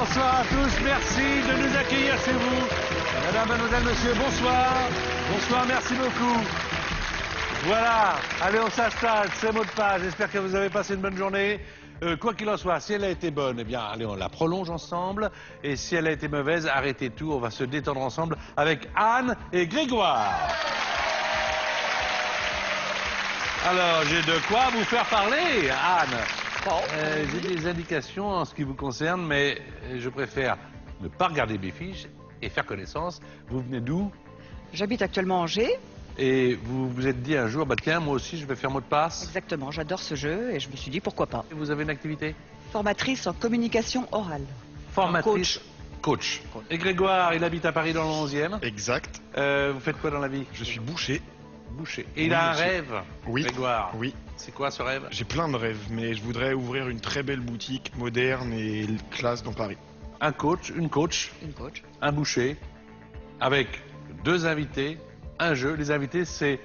bonsoir à tous, merci de nous accueillir chez vous. Mesdames, mademoiselles, messieurs, bonsoir. Bonsoir, merci beaucoup. Voilà, allez, on s'installe, c'est mot de passe. J'espère que vous avez passé une bonne journée. Quoi qu'il en soit, si elle a été bonne, eh bien, allez, on la prolonge ensemble. Et si elle a été mauvaise, arrêtez tout, on va se détendre ensemble avec Anne et Grégoire. Alors, j'ai de quoi vous faire parler, Anne. J'ai des indications en ce qui vous concerne, mais je préfère ne pas regarder mes fiches et faire connaissance. Vous venez d'où? J'habite actuellement à Angers. Et vous vous êtes dit un jour, bah tiens, moi aussi je vais faire mot de passe. Exactement, j'adore ce jeu et je me suis dit pourquoi pas. Et vous avez une activité? Formatrice en communication orale. Formatrice, coach. Et Grégoire, il habite à Paris dans le 11e. Exact. Vous faites quoi dans la vie? Je suis boucher. Boucher. Et il a un rêve, Oui. Grégoire. Oui. C'est quoi ce rêve? J'ai plein de rêves, mais je voudrais ouvrir une très belle boutique moderne et classe dans Paris. Un coach, une coach, Une coach. un boucher, avec 2 invités, un jeu. Les invités, c'est...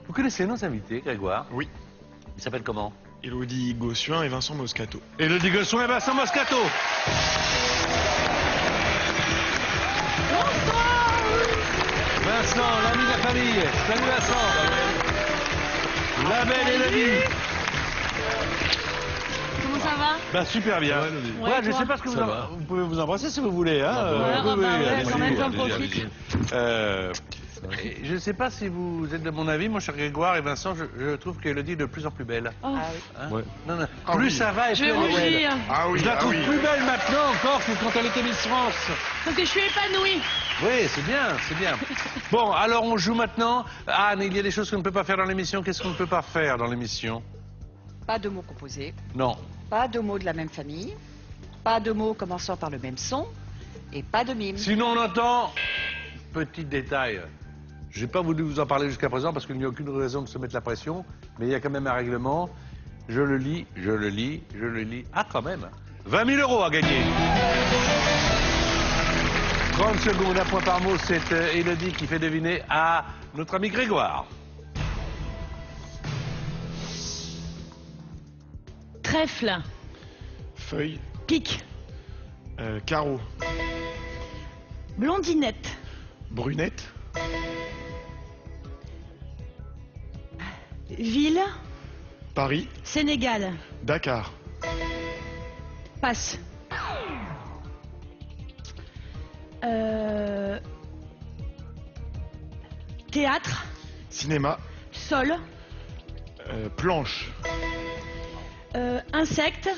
Vous connaissez nos invités, Grégoire? Oui. Ils s'appellent comment? Élodie Gossuin et Vincent Moscato. Élodie Gossuin et Vincent Moscato. Vincent, l'ami de la famille. Salut Vincent. La belle Élodie. Comment ça va? Bah super bien. Ouais, Je toi sais pas ce que vous pouvez vous embrasser si vous voulez. Hein. Ouais, allez-y, quand même, j'en allez-y, profite. allez-y. Je ne sais pas si vous êtes de mon avis, mon cher Grégoire et Vincent, je trouve qu'Élodie est de plus en plus belle. Oh. Ah oui. Hein. Ouais. Non, non. Ah Plus oui. ça va et Je plus vais elle est belle. rougir. Ah oui, Je la ah trouve oui. plus belle maintenant encore que quand elle était Miss France. Parce que je suis épanouie. Oui, c'est bien, c'est bien. Bon, alors on joue maintenant. Anne, il y a des choses qu'on ne peut pas faire dans l'émission. Qu'est-ce qu'on ne peut pas faire dans l'émission? Pas de mots composés, Non. pas de mots de la même famille, pas de mots commençant par le même son et pas de mime. Sinon on entend, petit détail, je n'ai pas voulu vous en parler jusqu'à présent parce qu'il n'y a aucune raison de se mettre la pression, mais il y a quand même un règlement. Je le lis, je le lis, je le lis. Ah, quand même, 20 000 € à gagner. 30 secondes, un point par mot, c'est Élodie qui fait deviner à notre ami Grégoire. Trèfle. Feuille. Pique. Carreau. Blondinette. Brunette. Ville. Paris. Sénégal. Dakar. Passe. Théâtre. Cinéma. Sol. Planche. Insecte.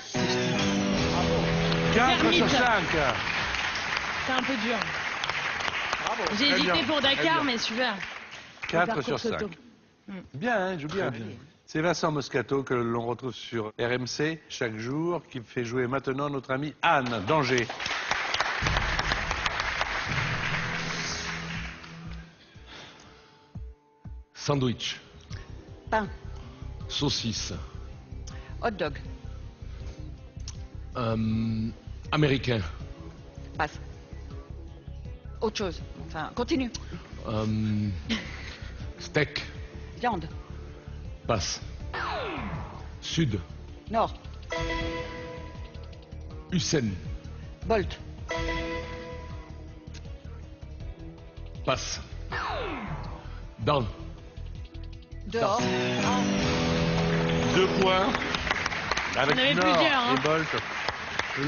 4 sur Termite. 5. C'est un peu dur. Bravo. J'ai Très hésité bien, pour très Dakar, bien. mais super. 4 sur 5. Photo. Bien, hein, joue bien. Très bien. C'est Vincent Moscato que l'on retrouve sur RMC chaque jour, qui fait jouer maintenant notre amie Anne d'Angers. Sandwich, Pain, saucisse, hot dog, américain, passe. Autre chose, enfin, continue. steak, Viande, passe. Sud, nord, Hussein, Bolt, passe. Dans, dehors, 2 points. Avec On avait Nord plusieurs, hein. et Bolt.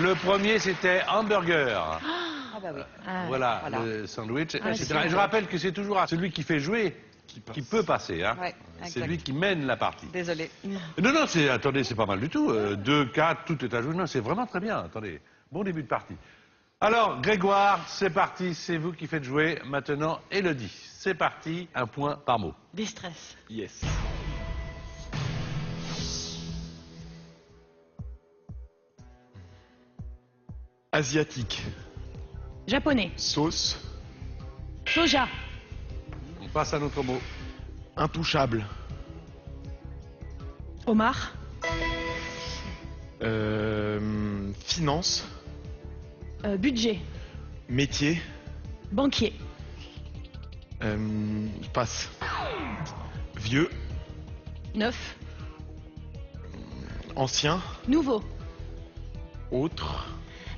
Le premier, c'était hamburger. ah bah oui. Ah, Voilà, voilà. le sandwich, Ah, etc. c'est Et je rappelle que c'est toujours à celui qui fait jouer qui peut passer. Hein. Ouais, C'est exact. lui qui mène la partie. Désolé. Non, non, attendez, c'est pas mal du tout. 2, 4, tout est à jouer. Non, c'est vraiment très bien. Attendez, bon début de partie. Alors, Grégoire, c'est parti, c'est vous qui faites jouer. Maintenant, Élodie, c'est parti, un point par mot. Des stress. Yes. Asiatique. Japonais. Sauce. Soja. On passe à notre mot. Intouchable. Homard. Finance. Budget. Métier. Banquier. Passe. Vieux. Neuf. Ancien. Nouveau. Autre.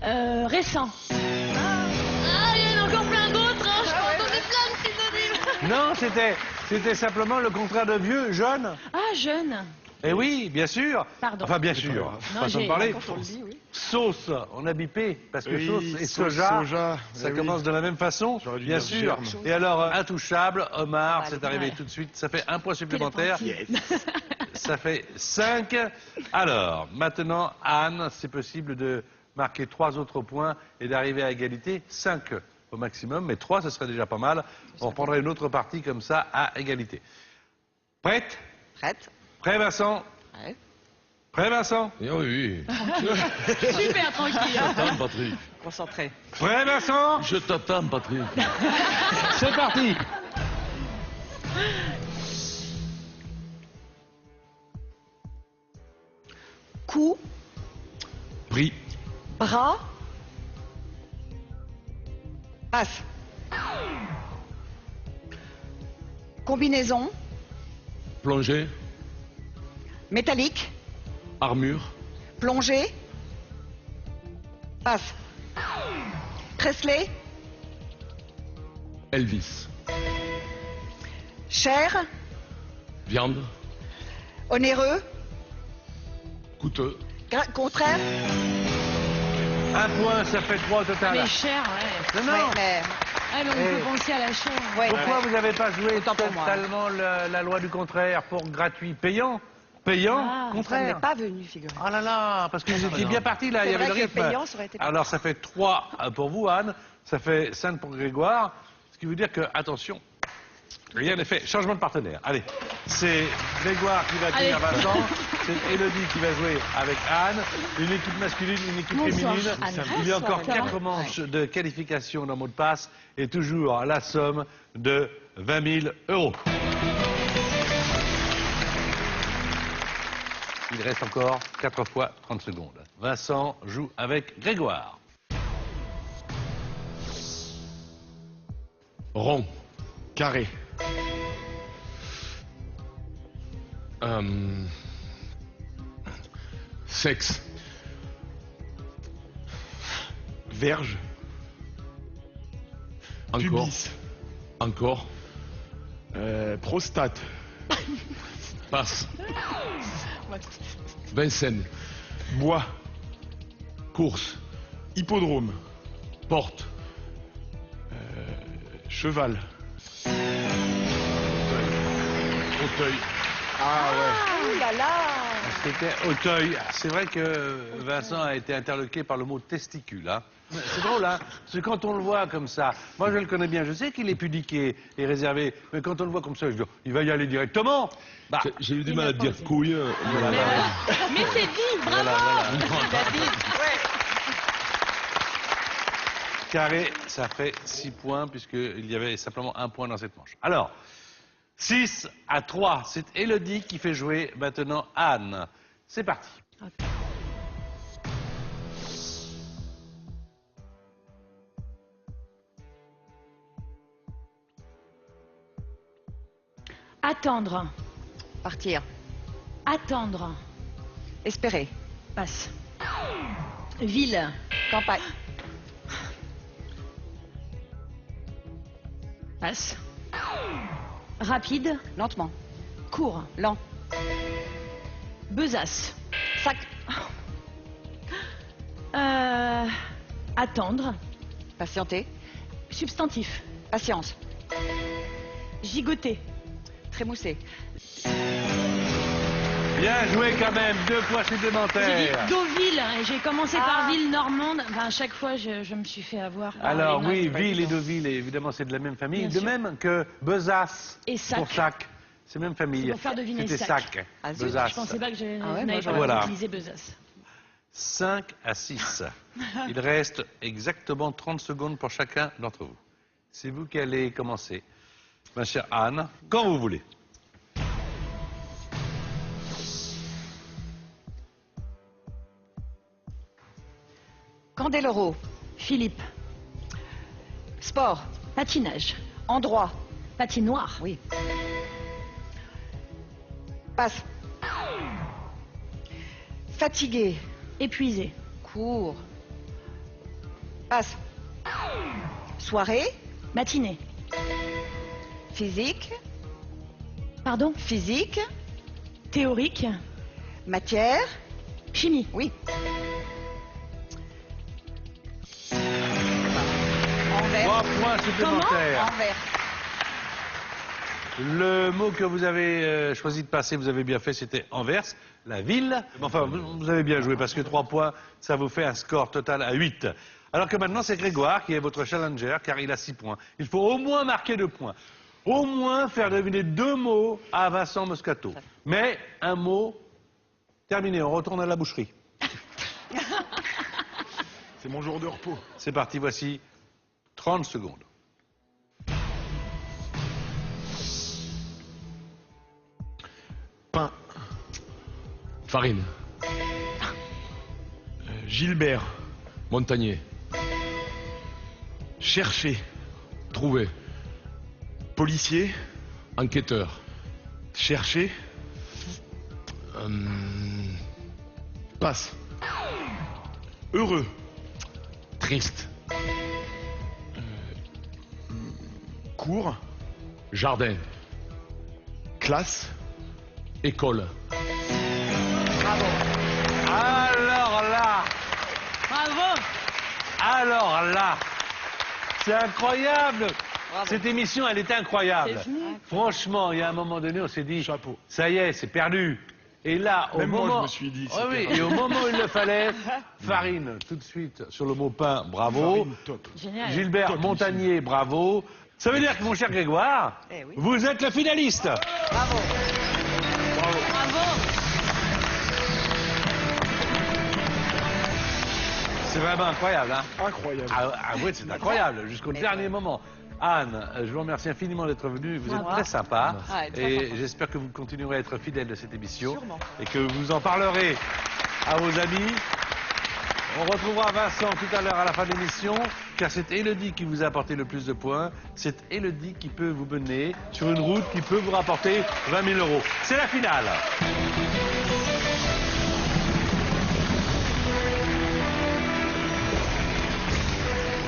Récent. Ah, il y en a encore plein d'autres. Hein. Je peux en donner plein de synonymes. Non, c'était simplement le contraire de vieux, jeune. Ah, jeune. Eh oui, bien sûr. Pardon. Enfin, bien sûr. Non, Façon de j'ai- parler. Quand on le dit, oui. Sauce, on a bipé, parce que Oui, sauce et sauce, soja, ça eh oui. commence de la même façon, J'aurais dû bien dire sûr. germe. Et alors, intouchable, homard, c'est arrivé ouais. tout de suite, ça fait un point supplémentaire. Téléporté. Ça fait 5. Alors, maintenant, Anne, c'est possible de marquer 3 autres points et d'arriver à égalité. 5 au maximum, mais 3, ce serait déjà pas mal. On reprendrait une autre partie comme ça à égalité. Prête? Prête. Prêt, Vincent? Ouais. Prêt, Vincent? Eh oui, Super tranquille. je t'attends, Patrick. Concentré. Prêt, Vincent? Je t'attends, Patrick. C'est parti. Cou, Prix, bras. Passe. Combinaison, plongée, métallique, armure, plongée. Passe. Presley, Elvis, chair, viande, onéreux, coûteux, contraire. Un point, ça fait 3 au total. Mais cher, ouais. Non, non. Ouais, mais... Ah, mais on Eh. peut penser à la chair. ouais, Pourquoi ouais. vous n'avez pas joué Autant pour moi. totalement la loi du contraire pour gratuit payant? Payant, Ah, Ça ne contraire. m'est pas venu, figurez. Oh là là, parce que vous étiez bien parti là, il y C'est avait le vrai que rythme. payant, ça aurait été pas Alors ça fait 3 pour vous, Anne, ça fait 5 pour Grégoire, ce qui veut dire que, attention, rien n'est fait. Changement de partenaire. Allez, c'est Grégoire qui va tenir Allez. Vincent, c'est Élodie qui va jouer avec Anne, une équipe masculine, une équipe Bonsoir, féminine. Anne. Il y a encore Bonsoir, 4 Anne. manches de qualification dans mot de passe et toujours la somme de 20 000 euros. Il reste encore 4 fois 30 secondes. Vincent joue avec Grégoire. rond, Carré. sexe, Verge. encore, Pubis. encore, Prostate. passe, Vincennes, Bois. course, Hippodrome. porte, Cheval. fauteuil, Ah ouais. Ouh là là. C'était Auteuil. C'est vrai que Vincent a été interloqué par le mot testicule. Hein. C'est drôle, hein. Parce que quand on le voit comme ça, moi je le connais bien, je sais qu'il est pudiqué et réservé, mais quand on le voit comme ça, je dis, il va y aller directement. Bah, J'ai eu du Il mal n'a à pas dire osé. couille. voilà, voilà. Mais c'est dit, bravo. Voilà, voilà. Carré, ça fait 6 points, puisqu'il y avait simplement 1 point dans cette manche. Alors, 6-3, c'est Élodie qui fait jouer maintenant Anne. C'est parti. Attendre, Partir. attendre, Espérer. passe. Ville, Campagne. passe. Rapide, Lentement. court. Lent. Besace. Sac. Attendre, Patienter. substantif. Patience. Gigoter, Trémousser. Bien joué quand même, 2 points j'ai supplémentaires. dit Deauville, et j'ai commencé par Ah. ville normande. Enfin, à chaque fois, je me suis fait avoir. par Alors les oui, notes. ville et Deauville, évidemment c'est de la même famille, Bien de sûr. même que Besace Et Sac. pour Sac. C'est même famille. C'est pour faire deviner C'était Sac. Sac. Ah, zut, Besace. Je pensais pas que je Ah ouais, n'avais moi, pas Voilà. utilisé Besace. 5-6. Il reste exactement 30 secondes pour chacun d'entre vous. C'est vous qui allez commencer. Ma chère Anne, quand vous voulez. Candeloro. Philippe, Sport. patinage, Endroit. patinoire, Oui. Passe. Fatigué. épuisé, Court. Passe. Soirée. Matinée. Physique. Pardon. Physique. Théorique. Matière. Chimie. Oui. Envers. 3 points supplémentaires. Envers. Le mot que vous avez choisi de passer, vous avez bien fait, c'était Anvers, la ville. Enfin, vous avez bien joué parce que 3 points, ça vous fait un score total à 8. Alors que maintenant, c'est Grégoire qui est votre challenger car il a 6 points. Il faut au moins marquer 2 points. Au moins faire deviner 2 mots à Vincent Moscato. Mais un mot, terminé, on retourne à la boucherie. C'est mon jour de repos. C'est parti, voici 30 secondes. Pain. Farine. Gilbert. Montagnier. Chercher. Trouver. Policier. Enquêteur. Chercher. Passe. Heureux. Triste. Cours. Jardin. Classe. École. Bravo. Alors là, c'est incroyable. Bravo. Cette émission, elle est incroyable. Franchement, il y a un moment donné, on s'est dit, Chapeau. ça y est, c'est perdu. Et là, au Même moi, moment, je me suis dit, c'est Ah oui, perdu. et au moment où il le fallait, Farine, tout de suite sur le mot pain, bravo. Farine, top. Génial. Gilbert Top, Montagnier, bravo. Ça veut dire que mon cher Grégoire, Eh oui. vous êtes le finaliste. Bravo. C'est vraiment incroyable, hein. Incroyable. Ah oui, c'est incroyable, jusqu'au dernier moment. Anne, je vous remercie infiniment d'être venue. Vous êtes très sympa. Ah, très Et sympa. j'espère que vous continuerez à être fidèle de cette émission. Sûrement. Et que vous en parlerez à vos amis. On retrouvera Vincent tout à l'heure à la fin de l'émission, car c'est Élodie qui vous a apporté le plus de points. C'est Élodie qui peut vous mener sur une route qui peut vous rapporter 20 000 €. C'est la finale.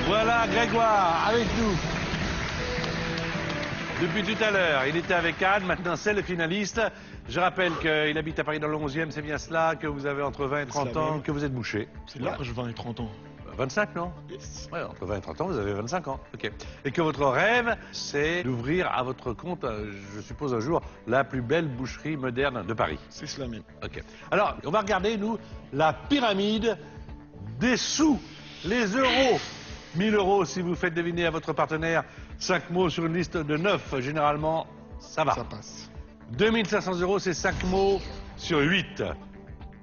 Voilà Grégoire avec nous. Depuis tout à l'heure, il était avec Anne, maintenant c'est le finaliste. Je rappelle qu'il habite à Paris dans le 11e, c'est bien cela, que vous avez entre 20 et 30 C'est la ans, même. que vous êtes bouché. C'est large, 20 et 30 ans. 25, non? Yes. Ouais, entre 20 et 30 ans, vous avez 25 ans. Ok. Et que votre rêve, c'est d'ouvrir à votre compte, je suppose un jour, la plus belle boucherie moderne de Paris. C'est cela même. Ok. Alors, on va regarder, nous, la pyramide des sous, les euros. 1000 € si vous faites deviner à votre partenaire 5 mots sur une liste de 9. Généralement, ça va. Ça passe. 2500 €, c'est 5 mots sur 8.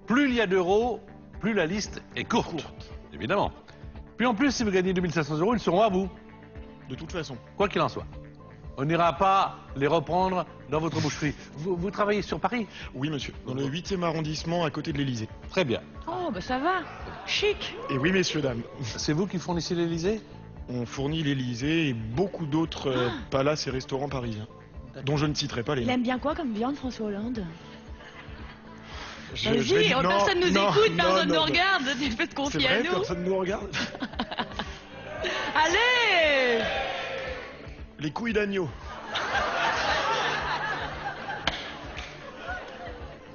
Plus il y a d'euros, plus la liste est courte. Évidemment. Puis en plus, si vous gagnez 2500 €, ils seront à vous, De toute façon. quoi qu'il en soit. On n'ira pas les reprendre dans votre boucherie. Vous travaillez sur Paris? Oui, monsieur. Dans le 8e arrondissement, à côté de l'Élysée. Très bien. Oh, bah ça va. Chic. Et oui, messieurs, dames. C'est vous qui fournissez l'Élysée? On fournit l'Élysée et beaucoup d'autres palaces et restaurants parisiens. Dont je ne citerai pas les Il noms. aime bien quoi comme viande, François Hollande? Je vais Vas-y, dire- non, personne nous non, écoute, non, personne non, nous non. regarde. Faites C'est confier vrai, à nous. personne nous regarde. Allez. Les couilles d'agneau.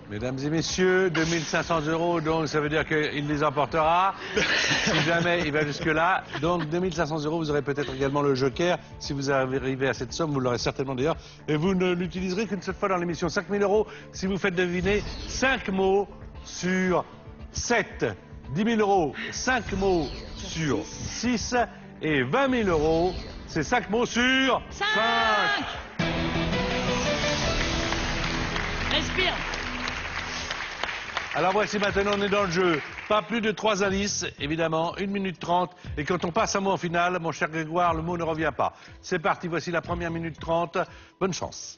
Mesdames et messieurs, 2500 €, donc ça veut dire qu'il les emportera, si jamais il va jusque-là. Donc 2500 €, vous aurez peut-être également le joker. Si vous arrivez à cette somme, vous l'aurez certainement d'ailleurs. Et vous ne l'utiliserez qu'une seule fois dans l'émission. 5000 € si vous faites deviner 5 mots sur 7. 10 000 €, 5 mots sur 6. Et 20 000 €, c'est 5 mots sur 5. Respire. Alors voici maintenant, on est dans le jeu. Pas plus de 3 indices, évidemment, 1 minute 30. Et quand on passe un mot en finale, mon cher Grégoire, le mot ne revient pas. C'est parti, voici la première minute 30. Bonne chance.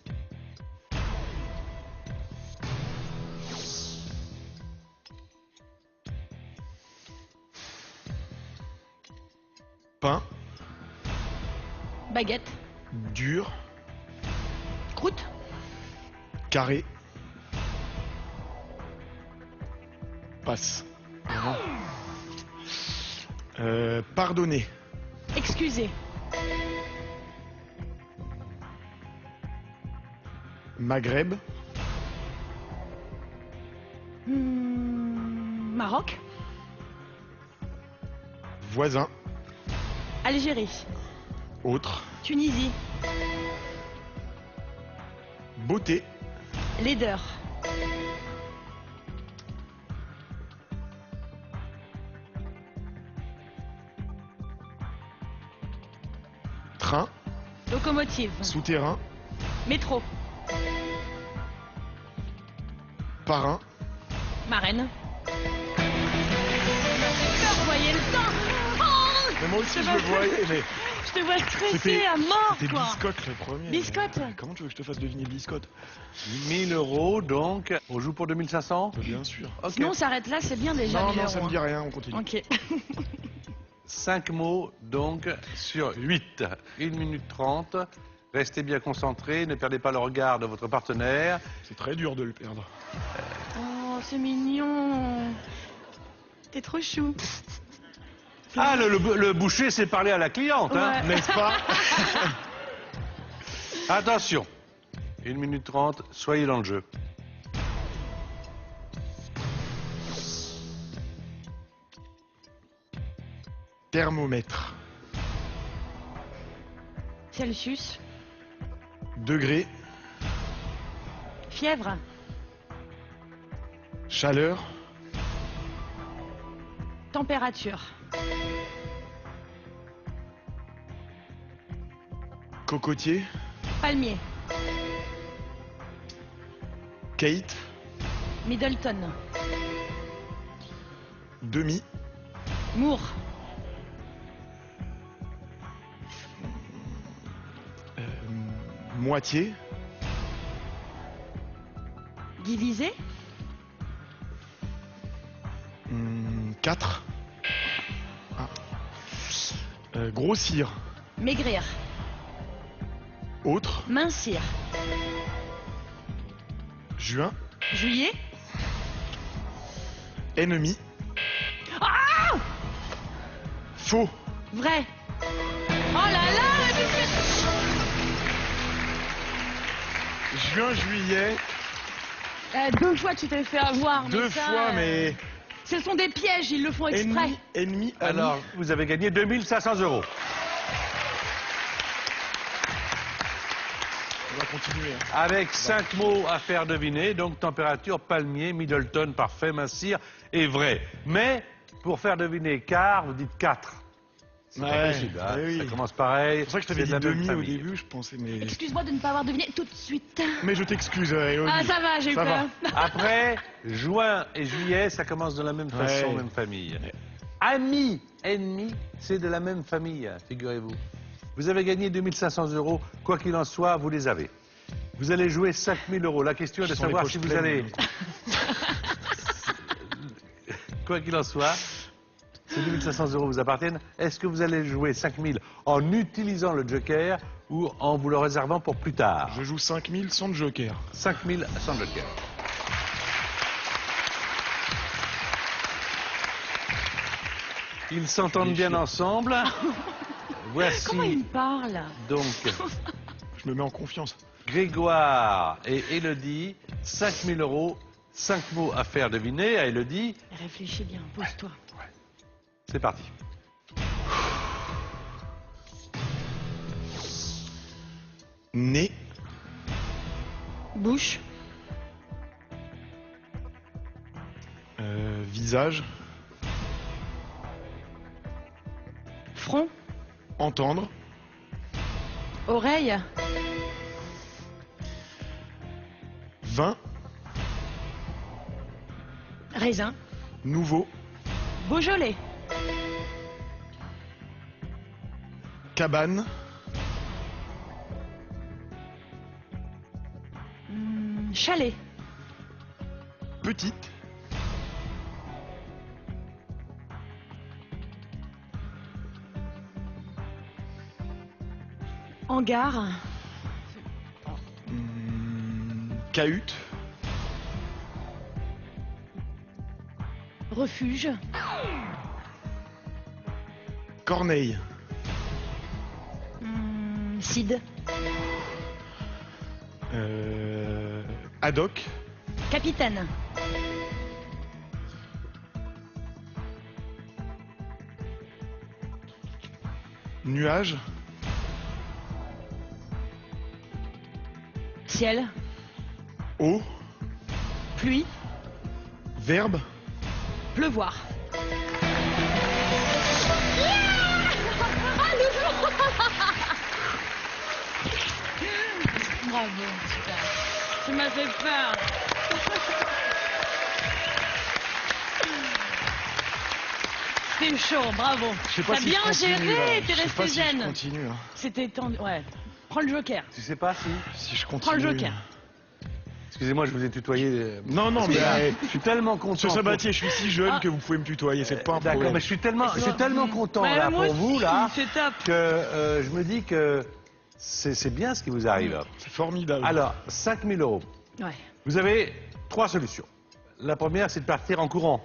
Pain. Baguette. Dur. Croûte. Carré. Passe. Pardonner. Excusez. Maghreb. Maroc. Voisin. Algérie. Autre. Tunisie. Beauté. Laideur. Train. Locomotive. Souterrain. Métro. Parrain. Marraine. Vous voyez le temps. Oh, Mais moi aussi C'est je pas le vrai. voyais, mais je te vois stressé C'était- à mort, c'était quoi. Biscotte le premier. Biscotte. Comment tu veux que je te fasse deviner Biscotte? 1000 euros, donc. On joue pour 2500? Bien sûr. Ok. Sinon, on s'arrête là, c'est bien déjà. Non, 1000 non, ça euros, me dit rien, on continue. Ok. 5 mots, donc, sur 8. 1 minute 30. Restez bien concentrés, ne perdez pas le regard de votre partenaire. C'est très dur de le perdre. Oh, c'est mignon. T'es trop chou. Ah, le boucher sait parler à la cliente, hein, Ouais. n'est-ce pas? Attention. 1 minute 30, soyez dans le jeu. Thermomètre. Celsius. Degré. Fièvre. Chaleur. Température. Cocotier. Palmier. Kate. Middleton. Demi. Moore. Moitié. Divisé. 4. Grossir. Maigrir. Autre. Mincir. Juin. Juillet. Ennemi. Faux. Vrai. Oh là là, Juin, juillet. 2 fois tu t'es fait avoir. mais Deux ça, fois, mais. Ce sont des pièges, ils le font exprès. Ennemi, ennemi, ami. Alors, vous avez gagné 2500 euros. On va continuer. hein. Avec 5 mots à faire deviner, donc température, palmier, Middleton, parfait, mincir et vrai. Mais, pour faire deviner quart, vous dites 4. C'est pas Ouais, possible, hein. ouais, oui. Ça commence pareil. C'est pour ça que je t'avais c'est dit de la même demi au famille. début, je pensais, mais. Excuse-moi de ne pas avoir deviné tout de suite. Mais je t'excuse, Elodie. Ah, ça va, j'ai eu Ça peur. Après, juin et juillet, ça commence de la même façon, Ouais. même famille. Ami, ennemi, c'est de la même famille, figurez-vous. Vous avez gagné 2500 euros, quoi qu'il en soit, vous les avez. Vous allez jouer 5000 euros. La question est de Je sens les savoir poches si vous pleines, allez... d'un coup. Quoi qu'il en soit, ces 2500 euros vous appartiennent. Est-ce que vous allez jouer 5000 en utilisant le joker ou en vous le réservant pour plus tard? Je joue 5000 sans joker. 5000 sans joker. Ils s'entendent bien ensemble. Comment il Voici me parle? donc Je me mets en confiance. Grégoire et Élodie. 5000 euros, 5 mots à faire deviner à Élodie. Réfléchis bien, pose-toi. C'est parti. Nez. Bouche. Visage. Front. Entendre. Oreille. Vin. Raisin. Nouveau. Beaujolais. Cabane. Chalet. Petite. Hangar. Cahute. Refuge. Corneille. Cid. Haddock. Capitaine. Nuage. Ciel. Eau. Pluie. Verbe. Pleuvoir. Bravo, super. Tu m'as fait peur. C'était chaud, bravo. Je sais pas T'as si bien je continue, là. géré, t'es Je sais resté pas si je zen. continue. Hein. C'était tendu. Ouais. Prends le joker. Tu sais pas si... Si je continue. Prends le joker. Excusez-moi, je vous ai tutoyé. Non, non, mais Je suis tellement content. Monsieur Sabatier, je suis si jeune Ah. que vous pouvez me tutoyer, c'est pas un D'accord, problème. mais je suis tellement content Ouais, là moi pour vous aussi, là c'est top. que je me dis que c'est bien ce qui vous arrive. C'est formidable. Alors, 5 000 euros. Ouais. Vous avez 3 solutions. La première, c'est de partir en courant.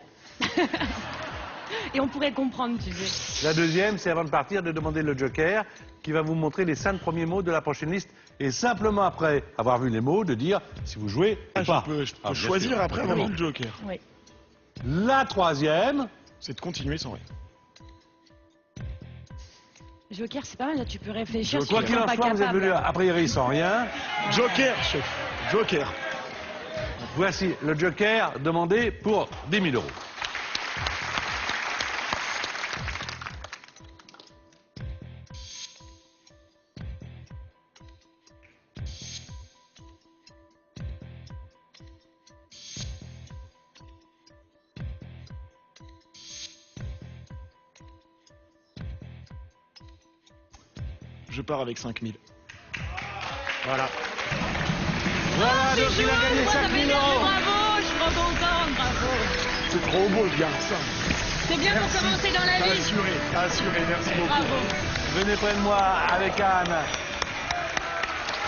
Et on pourrait comprendre, tu sais. La deuxième, c'est avant de partir, de demander le joker qui va vous montrer les 5 premiers mots de la prochaine liste. Et simplement après avoir vu les mots, de dire si vous jouez ou Ah, pas. je peux Ah, bien choisir sûr. après avoir mis le joker. Oui. La troisième, C'est de continuer sans rien. Joker, c'est pas mal, là, tu peux réfléchir. si quoi tu qu'il te en sens soit, pas vous êtes venu capable. a priori sans rien. Joker, chef. Joker. Voici le joker demandé pour 10 000 euros. Je pars avec 5000. Voilà. Voilà, donc il a gagné Moi, ça 5 fait 000 bien, euros. bravo, je suis trop contente, bravo. C'est trop beau le garçon. C'est bien pour commencer dans la vie. Assuré, assuré, merci beaucoup. Bravo. Venez près de moi avec Anne.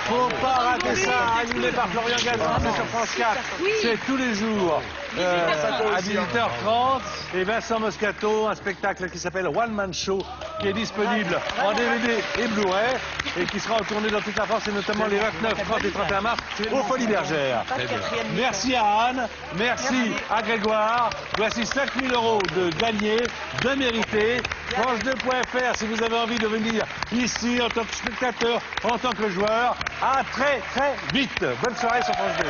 Faut pas rater ça, animé par Florian Gazan, c'est sur France 4. Oui. C'est tous les jours à 18h30. Et Vincent Moscato, un spectacle qui s'appelle One Man Show, qui est disponible en DVD et Blu-ray, et qui sera en tournée dans toute la France, et notamment les 29, 30 et 31 mars aux Folies Bergères. Merci à Anne, merci à Grégoire. Voici 5 000 euros de gagnés, de mérités. France2.fr si vous avez envie de venir ici en tant que spectateur, en tant que joueur. À très très vite. Bonne soirée sur France 2.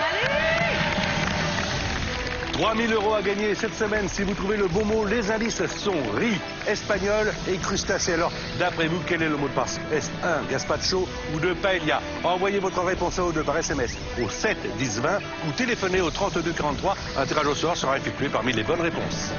3 000 euros à gagner cette semaine si vous trouvez le bon mot. Les indices sont riz, espagnol et crustacé. Alors, d'après vous, quel est le mot de passe? Est-ce 1, gazpacho ou 2, paella? Envoyez votre réponse à 2 par SMS au 7 10 20 ou téléphonez au 32 43. Un tirage au sort sera effectué parmi les bonnes réponses.